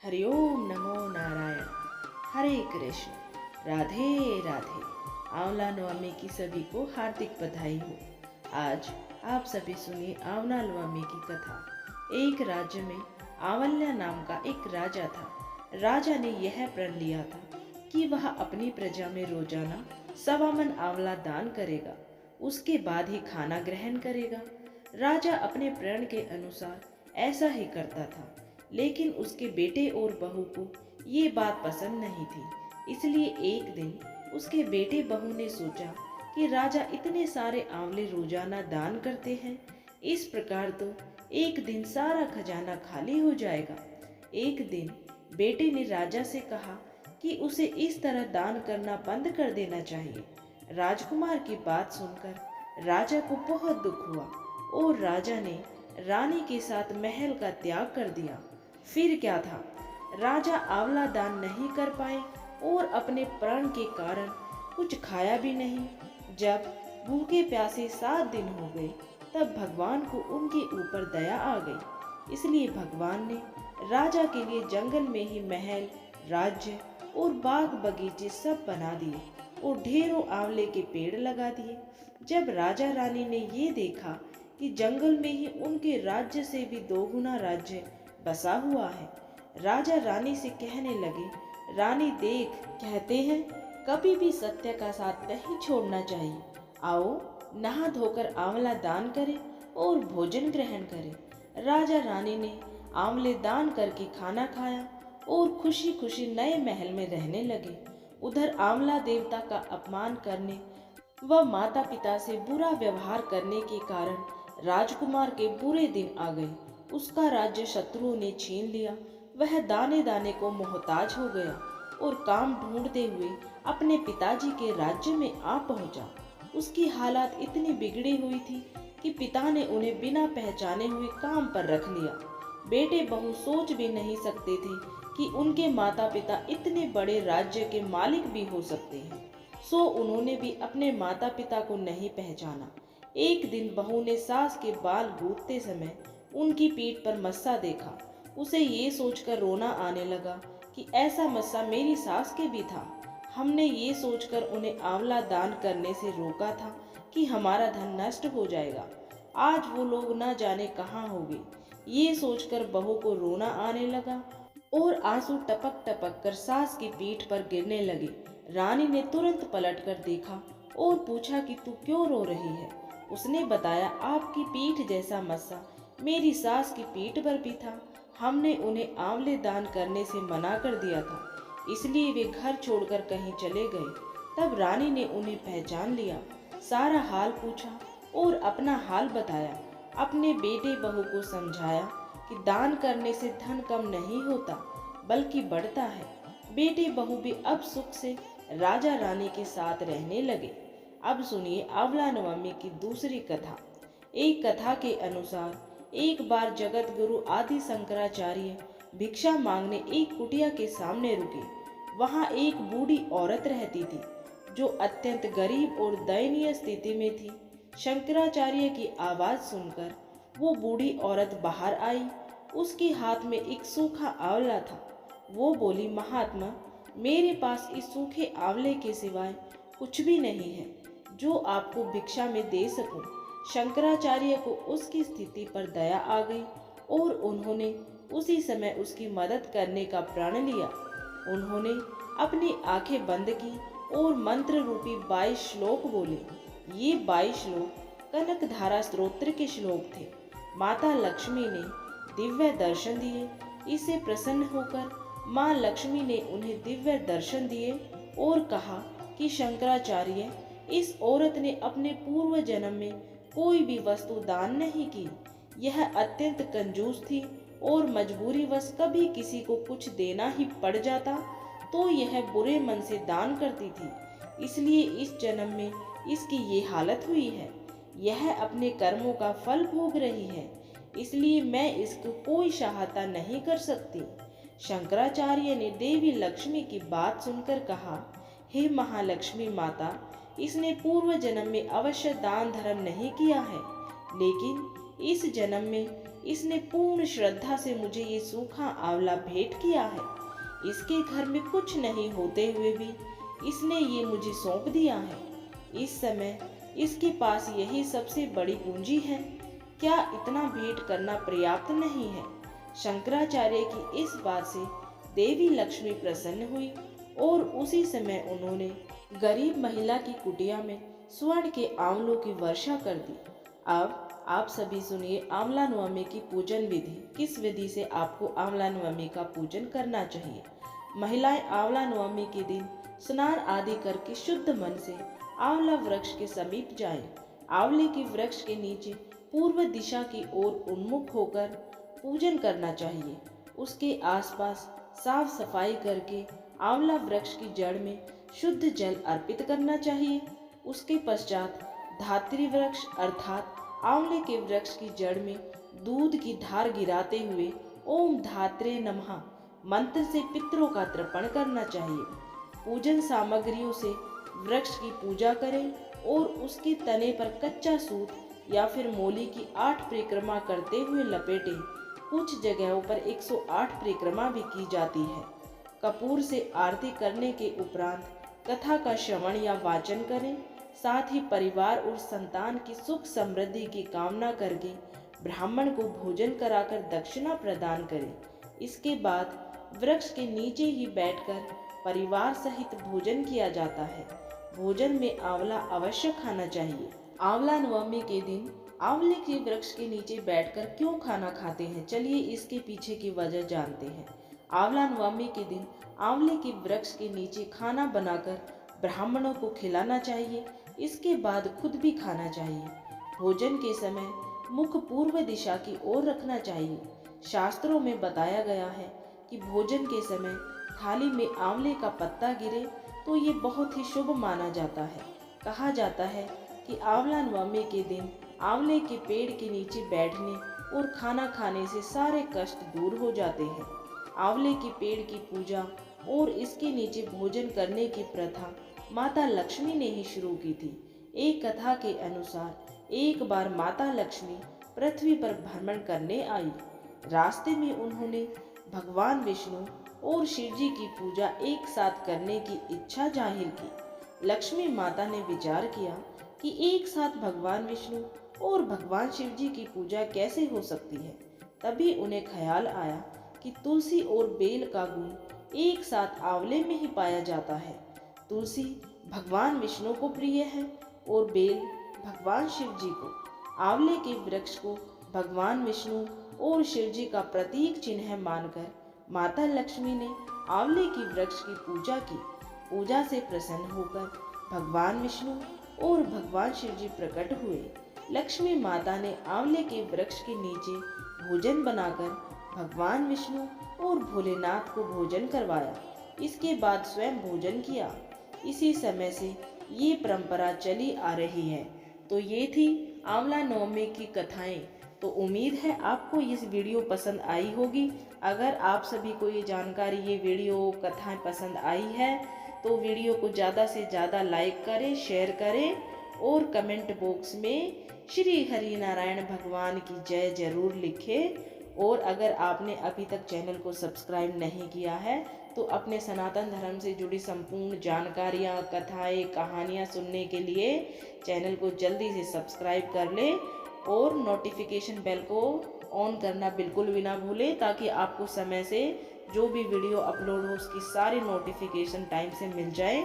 हरिओम नमो नारायण। हरे कृष्ण। राधे राधे। आंवला नवमी की सभी को हार्दिक बधाई हो। आज आप सभी सुनिए आंवला नवमी की कथा। एक राज्य में आंवल्या नाम का एक राजा था। राजा ने यह प्रण लिया था कि वह अपनी प्रजा में रोजाना 1.25 मन आंवला दान करेगा, उसके बाद ही खाना ग्रहण करेगा। राजा अपने प्रण के अनुसार ऐसा ही करता था, लेकिन उसके बेटे और बहू को ये बात पसंद नहीं थी। इसलिए एक दिन उसके बेटे बहू ने सोचा कि राजा इतने सारे आंवले रोजाना दान करते हैं, इस प्रकार तो एक दिन सारा खजाना खाली हो जाएगा। एक दिन बेटे ने राजा से कहा कि उसे इस तरह दान करना बंद कर देना चाहिए। राजकुमार की बात सुनकर राजा को बहुत दुख हुआ और राजा ने रानी के साथ महल का त्याग कर दिया। फिर क्या था, राजा आंवला दान नहीं कर पाए और अपने प्रण के कारण कुछ खाया भी नहीं। जब भूखे प्यासे 7 दिन हो गए, तब भगवान को उनके ऊपर दया आ गई। इसलिए भगवान ने राजा के लिए जंगल में ही महल, राज्य और बाग बगीचे सब बना दिए और ढेरों आंवले के पेड़ लगा दिए। जब राजा रानी ने ये देखा कि जंगल में ही उनके राज्य से भी 2 गुना राज्य बसा हुआ है, राजा रानी से कहने लगे, रानी देख, कहते हैं कभी भी सत्य का साथ नहीं छोड़ना चाहिए। आओ नहा धोकर आंवला दान करें और भोजन ग्रहण करें। राजा रानी ने आंवले दान करके खाना खाया और खुशी खुशी नए महल में रहने लगे। उधर आंवला देवता का अपमान करने व माता पिता से बुरा व्यवहार करने के कारण राजकुमार के बुरे दिन आ गए। उसका राज्य शत्रुओं ने छीन लिया। वह दाने दाने को मोहताज हो गया और काम ढूंढते हुए अपने पिताजी के राज्य में आ पहुंचा। उसकी हालत इतनी बिगड़ी हुई थी कि पिता ने उन्हें बिना पहचाने हुए काम पर रख लिया। बेटे बहू सोच भी नहीं सकते थे कि उनके माता पिता इतने बड़े राज्य के मालिक भी हो सकते हैं, सो उन्होंने भी अपने माता पिता को नहीं पहचाना। एक दिन बहू ने सास के बाल गूंथते समय उनकी पीठ पर मस्सा देखा। उसे ये सोचकर रोना आने लगा कि ऐसा मस्सा मेरी सास के भी था। हमने ये सोचकर उन्हें आंवला दान करने से रोका था कि हमारा धन नष्ट हो जाएगा। आज वो लोग न जाने कहाँ होंगे। ये सोचकर बहू को रोना आने लगा और आंसू टपक टपक कर सास की पीठ पर गिरने लगे। रानी ने तुरंत पलटकर देखा और पूछा कि तू क्यों रो रही है। उसने बताया, आपकी पीठ जैसा मस्सा मेरी सास की पीठ पर भी था। हमने उन्हें आंवले दान करने से मना कर दिया था, इसलिए वे घर छोड़कर कहीं चले गए। तब रानी ने उन्हें पहचान लिया, सारा हाल पूछा और अपना हाल बताया। अपने बेटे बहू को समझाया कि दान करने से धन कम नहीं होता बल्कि बढ़ता है। बेटे बहू भी अब सुख से राजा रानी के साथ रहने लगे। अब सुनिए आंवला नवमी की दूसरी कथा। एक कथा के अनुसार एक बार जगत गुरु आदि शंकराचार्य भिक्षा मांगने एक कुटिया के सामने रुके। वहां एक बूढ़ी औरत रहती थी जो अत्यंत गरीब और दयनीय स्थिति में थी। शंकराचार्य की आवाज सुनकर वो बूढ़ी औरत बाहर आई। उसके हाथ में एक सूखा आंवला था। वो बोली, महात्मा, मेरे पास इस सूखे आंवले के सिवाय कुछ भी नहीं है जो आपको भिक्षा में दे सकूं। शंकराचार्य को उसकी स्थिति पर दया आ गई और उन्होंने उसी समय उसकी मदद करने का प्रण लिया। उन्होंने अपनी आंखें बंद की और मंत्र रूपी 22 श्लोक बोले। ये 22 श्लोक कनकधारा स्तोत्र के श्लोक थे। माता लक्ष्मी ने दिव्य दर्शन दिए। इससे प्रसन्न होकर माँ लक्ष्मी ने उन्हें दिव्य दर्शन दिए और कहा कि शंकराचार्य, इस औरत ने अपने पूर्व जन्म में कोई भी वस्तु दान नहीं की। यह अत्यंत कंजूस थी और मजबूरीवश कभी किसी को कुछ देना ही पड़ जाता तो यह बुरे मन से दान करती थी। इसलिए इस जन्म में इसकी ये हालत हुई है। यह अपने कर्मों का फल भोग रही है, इसलिए मैं इसको कोई सहायता नहीं कर सकती। शंकराचार्य ने देवी लक्ष्मी की बात सुनकर कहा, हे महालक्ष्मी माता, इसने पूर्व जन्म में अवश्य दान धर्म नहीं किया है, लेकिन इस जन्म में इसने पूर्ण श्रद्धा से मुझे ये सूखा आंवला भेंट किया है। इसके घर में कुछ नहीं होते हुए भी इसने ये मुझे सौंप दिया है। इस समय इसके पास यही सबसे बड़ी पूंजी है। क्या इतना भेंट करना पर्याप्त नहीं है? शंकराचार्य की इस बात से देवी लक्ष्मी प्रसन्न हुई और उसी समय उन्होंने गरीब महिला की कुटिया में स्वर्ण के आंवलों की वर्षा कर दी। अब आप सभी सुनिए आंवला नवमी की पूजन विधि। किस विधि से आपको आंवला नवमी का पूजन करना चाहिए। महिलाएं आंवला नवमी के दिन स्नान आदि करके शुद्ध मन से आंवला वृक्ष के समीप जाएं। आंवले के वृक्ष के नीचे पूर्व दिशा की ओर उन्मुख होकर पूजन करना चाहिए। उसके आसपास साफ सफाई करके आंवला वृक्ष की जड़ में शुद्ध जल अर्पित करना चाहिए। उसके पश्चात धात्री वृक्ष अर्थात आंवले के वृक्ष की जड़ में दूध की धार गिराते हुए ओम धात्रे नमः मंत्र से पितरों का तर्पण करना चाहिए। पूजन सामग्रियों से वृक्ष की पूजा करें और उसके तने पर कच्चा सूत या फिर मोली की 8 परिक्रमा करते हुए लपेटें। कुछ जगहों पर 108 परिक्रमा भी की जाती है। कपूर से आरती करने के उपरांत कथा का श्रवण या वाचन करें। साथ ही परिवार और संतान की सुख समृद्धि की कामना करके ब्राह्मण को भोजन कराकर दक्षिणा प्रदान करें। इसके बाद वृक्ष के नीचे ही बैठकर परिवार सहित भोजन किया जाता है। भोजन में आंवला अवश्य खाना चाहिए। आंवला नवमी के दिन आंवले के वृक्ष के नीचे बैठकर क्यों खाना खाते हैं, चलिए इसके पीछे की वजह जानते हैं। आंवला नवमी के दिन आंवले के वृक्ष के नीचे खाना बनाकर ब्राह्मणों को खिलाना चाहिए। इसके बाद खुद भी खाना चाहिए। भोजन के समय मुख पूर्व दिशा की ओर रखना चाहिए। शास्त्रों में बताया गया है कि भोजन के समय थाली में आंवले का पत्ता गिरे तो ये बहुत ही शुभ माना जाता है। कहा जाता है कि आंवला नवमी के दिन आंवले के पेड़ के नीचे बैठने और खाना खाने से सारे कष्ट दूर हो जाते हैं। आंवले के पेड़ की पूजा और इसके नीचे भोजन करने की प्रथा माता लक्ष्मी ने ही शुरू की थी। एक कथा के अनुसार एक बार माता लक्ष्मी पृथ्वी पर भ्रमण करने आई। रास्ते में उन्होंने भगवान विष्णु और शिव जी की पूजा एक साथ करने की इच्छा जाहिर की। लक्ष्मी माता ने विचार किया कि एक साथ भगवान विष्णु और भगवान शिव जी की पूजा कैसे हो सकती है। तभी उन्हें ख्याल आया कि तुलसी और बेल का गुण एक साथ आंवले में ही पाया जाता है। तुलसी भगवान विष्णु को प्रिय है और बेल भगवान शिव जी को। आंवले के वृक्ष को भगवान विष्णु और शिव जी का प्रतीक चिन्ह मानकर माता लक्ष्मी ने आंवले की वृक्ष की पूजा की। पूजा से प्रसन्न होकर भगवान विष्णु और भगवान शिव जी प्रकट हुए। लक्ष्मी माता ने आंवले के वृक्ष के नीचे भोजन बनाकर भगवान विष्णु और भोलेनाथ को भोजन करवाया। इसके बाद स्वयं भोजन किया। इसी समय से ये परंपरा चली आ रही है। तो ये थी आंवला नवमी की कथाएं। तो उम्मीद है आपको इस वीडियो पसंद आई होगी। अगर आप सभी को ये जानकारी, ये वीडियो कथाएं पसंद आई है तो वीडियो को ज़्यादा से ज़्यादा लाइक करें, शेयर करें और कमेंट बॉक्स में श्री हरि नारायण भगवान की जय जरूर लिखें। और अगर आपने अभी तक चैनल को सब्सक्राइब नहीं किया है तो अपने सनातन धर्म से जुड़ी संपूर्ण जानकारियाँ, कथाएं, कहानियाँ सुनने के लिए चैनल को जल्दी से सब्सक्राइब कर लें और नोटिफिकेशन बेल को ऑन करना बिल्कुल भी ना भूलें, ताकि आपको समय से जो भी वीडियो अपलोड हो उसकी सारी नोटिफिकेशन टाइम से मिल जाए।